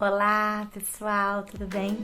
Olá, pessoal, tudo bem?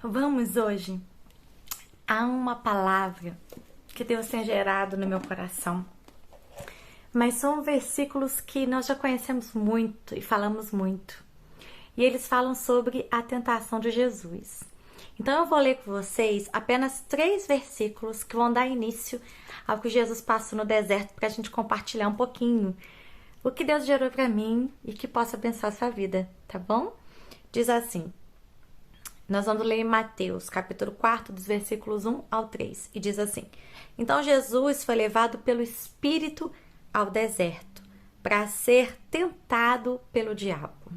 Vamos hoje a uma palavra que Deus tem gerado no meu coração. Mas são versículos que nós já conhecemos muito e falamos muito. E eles falam sobre a tentação de Jesus. Então eu vou ler com vocês apenas 3 versículos que vão dar início ao que Jesus passou no deserto para a gente compartilhar um pouquinho o que Deus gerou para mim e que possa abençoar a sua vida, tá bom? Diz assim, nós vamos ler em Mateus, capítulo 4, dos versículos 1 ao 3, e diz assim: Então Jesus foi levado pelo Espírito ao deserto para ser tentado pelo diabo.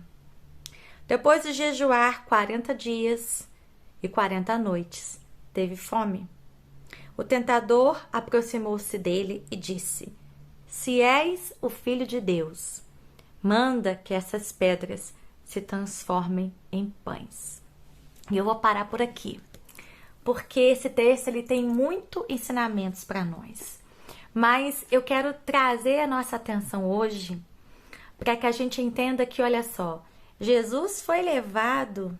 Depois de jejuar 40 dias e 40 noites, teve fome. O tentador aproximou-se dele e disse: Se és o Filho de Deus, manda que essas pedras se transformem em pães. E eu vou parar por aqui, porque esse texto ele tem muito ensinamentos para nós. Mas eu quero trazer a nossa atenção hoje para que a gente entenda que, olha só, Jesus foi levado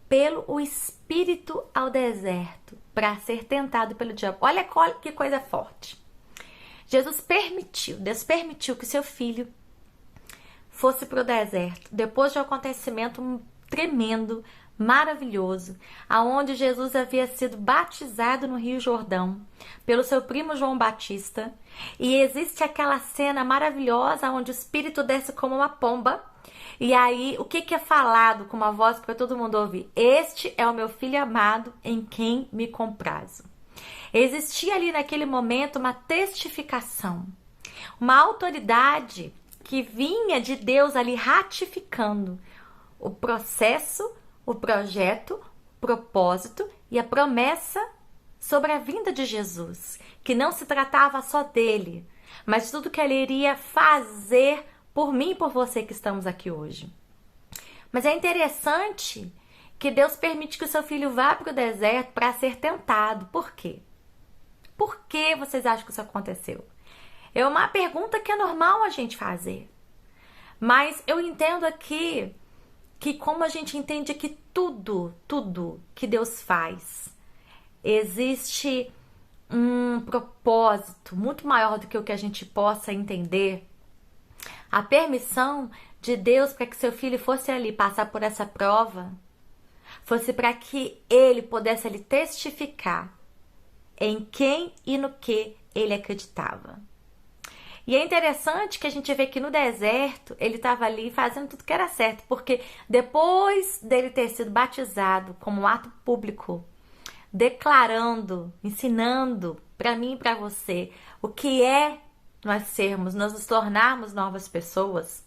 pelo Espírito ao deserto para ser tentado pelo diabo. Olha que coisa forte. Deus permitiu que seu filho fosse para o deserto depois de um acontecimento tremendo, maravilhoso, aonde Jesus havia sido batizado no Rio Jordão pelo seu primo João Batista, e existe aquela cena maravilhosa onde o Espírito desce como uma pomba, e aí o que é falado com uma voz para todo mundo ouvir? Este é o meu filho amado em quem me comprazo. Existia ali naquele momento uma testificação, uma autoridade que vinha de Deus ali ratificando o processo, o projeto, o propósito e a promessa sobre a vinda de Jesus, que não se tratava só dele, mas tudo que ele iria fazer por mim e por você que estamos aqui hoje. Mas é interessante que Deus permite que o seu filho vá para o deserto para ser tentado. Por quê? Por que vocês acham que isso aconteceu? É uma pergunta que é normal a gente fazer. Mas eu entendo aqui que como a gente entende que tudo que Deus faz, existe um propósito muito maior do que o que a gente possa entender. A permissão de Deus para que seu filho fosse ali passar por essa prova, fosse para que ele pudesse ali testificar em quem e no que ele acreditava. E é interessante que a gente vê que no deserto ele estava ali fazendo tudo que era certo, porque depois dele ter sido batizado como um ato público, declarando, ensinando para mim e para você o que é nós nos tornarmos novas pessoas,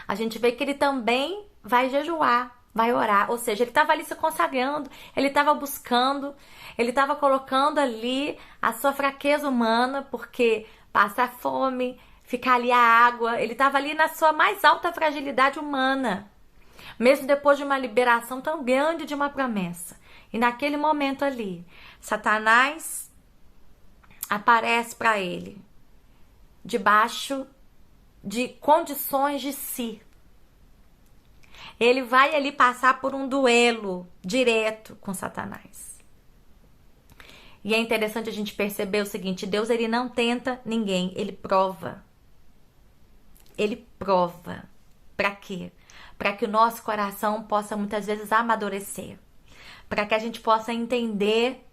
a gente vê que ele também vai jejuar, vai orar, ou seja, ele estava ali se consagrando, ele estava buscando, ele estava colocando ali a sua fraqueza humana, porque passar fome, ficar ali a água, ele estava ali na sua mais alta fragilidade humana, mesmo depois de uma liberação tão grande de uma promessa. E naquele momento ali, Satanás aparece para ele, debaixo de condições de si. Ele vai ali passar por um duelo direto com Satanás. E é interessante a gente perceber o seguinte: Deus ele não tenta ninguém, ele prova. Ele prova. Para quê? Para que o nosso coração possa muitas vezes amadurecer. Para que a gente possa entender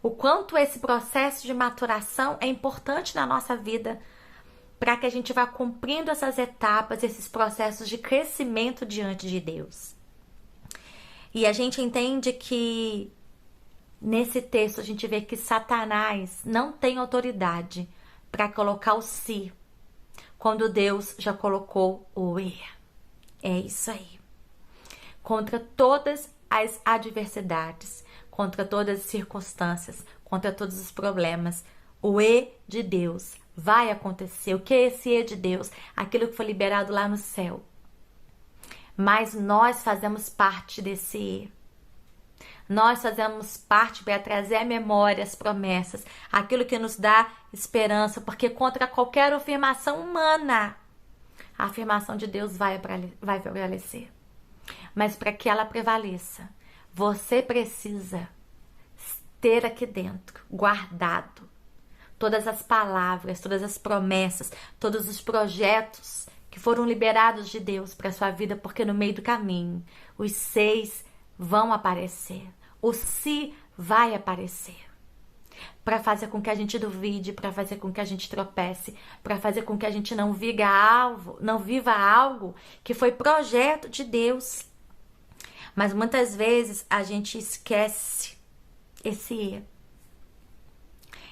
o quanto esse processo de maturação é importante na nossa vida. Para que a gente vá cumprindo essas etapas, esses processos de crescimento diante de Deus. E a gente entende que nesse texto a gente vê que Satanás não tem autoridade para colocar o si, quando Deus já colocou o e. É isso aí. Contra todas as adversidades, contra todas as circunstâncias, contra todos os problemas, o e de Deus vai acontecer. O que é esse e de Deus? Aquilo que foi liberado lá no céu. Mas nós fazemos parte desse e. Nós fazemos parte para trazer à memória as promessas, aquilo que nos dá esperança, porque contra qualquer afirmação humana, a afirmação de Deus vai prevalecer. Mas para que ela prevaleça, você precisa ter aqui dentro, guardado, todas as palavras, todas as promessas, todos os projetos que foram liberados de Deus para a sua vida, porque no meio do caminho, os 6 vão aparecer, o se vai aparecer, para fazer com que a gente duvide, para fazer com que a gente tropece, para fazer com que a gente não viva algo que foi projeto de Deus. Mas muitas vezes a gente esquece esse E.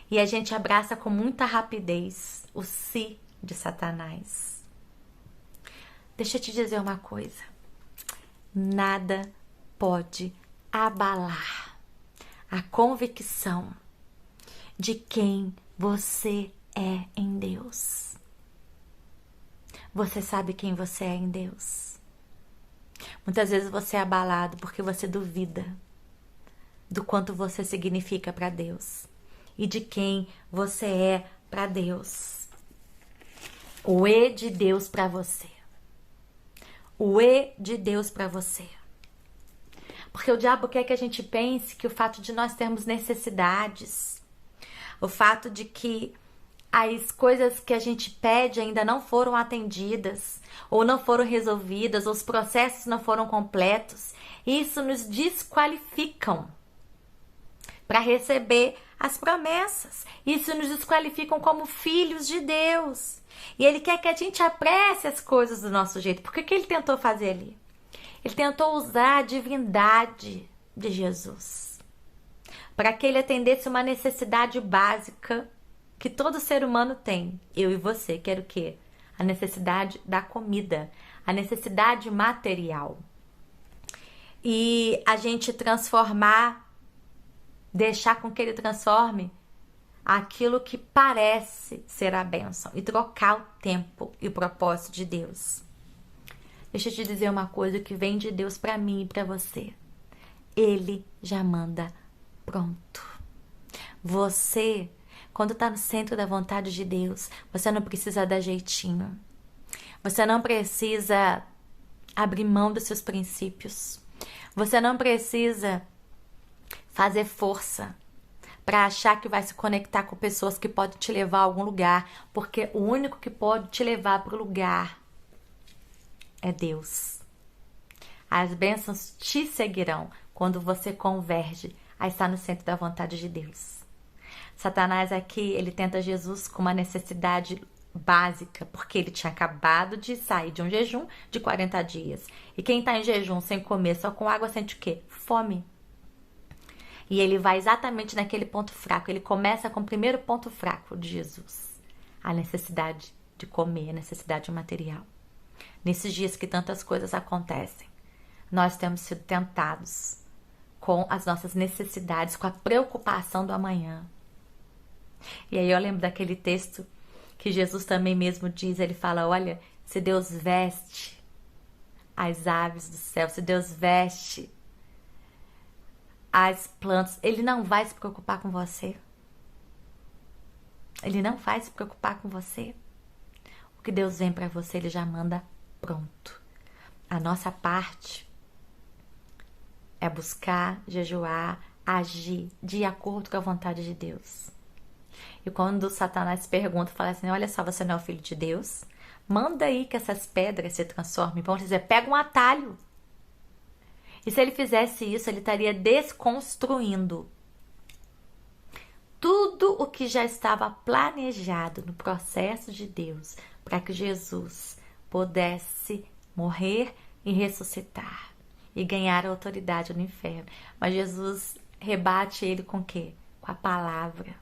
E a gente abraça com muita rapidez o se de Satanás. Deixa eu te dizer uma coisa. Nada pode abalar a convicção de quem você é em Deus. Você sabe quem você é em Deus. Muitas vezes você é abalado porque você duvida do quanto você significa para Deus e de quem você é para Deus. O E de Deus para você. O E de Deus para você. Porque o diabo quer que a gente pense que o fato de nós termos necessidades, o fato de que as coisas que a gente pede ainda não foram atendidas, ou não foram resolvidas, ou os processos não foram completos, isso nos desqualificam para receber as promessas. Isso nos desqualificam como filhos de Deus. E Ele quer que a gente apresse as coisas do nosso jeito. Porque o que Ele tentou fazer ali? Ele tentou usar a divindade de Jesus para que Ele atendesse uma necessidade básica que todo ser humano tem. Eu e você, que era o quê? A necessidade da comida, a necessidade material. E a gente deixar com que Ele transforme aquilo que parece ser a bênção e trocar o tempo e o propósito de Deus. Deixa eu te dizer uma coisa que vem de Deus para mim e para você. Ele já manda pronto. Você, quando está no centro da vontade de Deus, você não precisa dar jeitinho. Você não precisa abrir mão dos seus princípios. Você não precisa fazer força para achar que vai se conectar com pessoas que podem te levar a algum lugar, porque o único que pode te levar para o lugar é Deus. As bênçãos te seguirão quando você converge a estar no centro da vontade de Deus. Satanás aqui, ele tenta Jesus com uma necessidade básica, porque ele tinha acabado de sair de um jejum de 40 dias. E quem está em jejum sem comer, só com água, sente o quê? Fome. E ele vai exatamente naquele ponto fraco. Ele começa com o primeiro ponto fraco de Jesus. A necessidade de comer, a necessidade material. Nesses dias que tantas coisas acontecem, nós temos sido tentados com as nossas necessidades, com a preocupação do amanhã. E aí eu lembro daquele texto que Jesus também mesmo diz, ele fala, olha, se Deus veste as aves do céu, se Deus veste as plantas, Ele não vai se preocupar com você. Ele não vai se preocupar com você. O que Deus vem para você, Ele já manda pronto. A nossa parte é buscar, jejuar, agir de acordo com a vontade de Deus. E quando Satanás pergunta, fala assim, olha só, você não é o filho de Deus? Manda aí que essas pedras se transformem. Vamos dizer, pega um atalho. E se ele fizesse isso, ele estaria desconstruindo tudo o que já estava planejado no processo de Deus para que Jesus pudesse morrer e ressuscitar e ganhar a autoridade no inferno. Mas Jesus rebate ele com o quê? Com a palavra.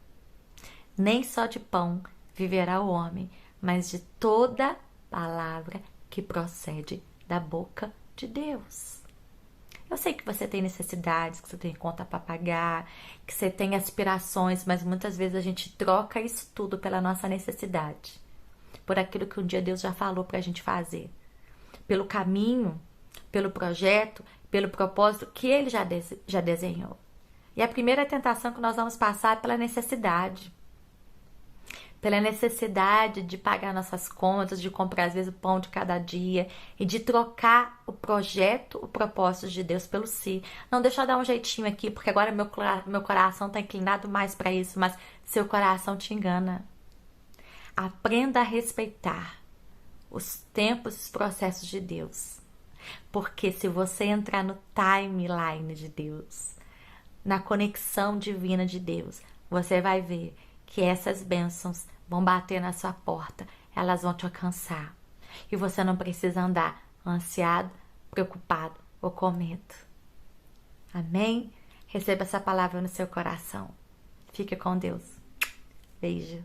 Nem só de pão viverá o homem, mas de toda palavra que procede da boca de Deus. Eu sei que você tem necessidades, que você tem conta para pagar, que você tem aspirações, mas muitas vezes a gente troca isso tudo pela nossa necessidade. Por aquilo que um dia Deus já falou para a gente fazer. Pelo caminho, pelo projeto, pelo propósito que Ele já desenhou. E a primeira tentação que nós vamos passar é pela necessidade. Pela necessidade de pagar nossas contas, de comprar às vezes o pão de cada dia e de trocar o projeto, o propósito de Deus pelo si. Não, deixa eu dar um jeitinho aqui, porque agora meu coração está inclinado mais para isso, mas seu coração te engana. Aprenda a respeitar os tempos e os processos de Deus. Porque se você entrar no timeline de Deus, na conexão divina de Deus, você vai ver que essas bênçãos vão bater na sua porta, elas vão te alcançar. E você não precisa andar ansiado, preocupado ou com medo. Amém? Receba essa palavra no seu coração. Fique com Deus. Beijo.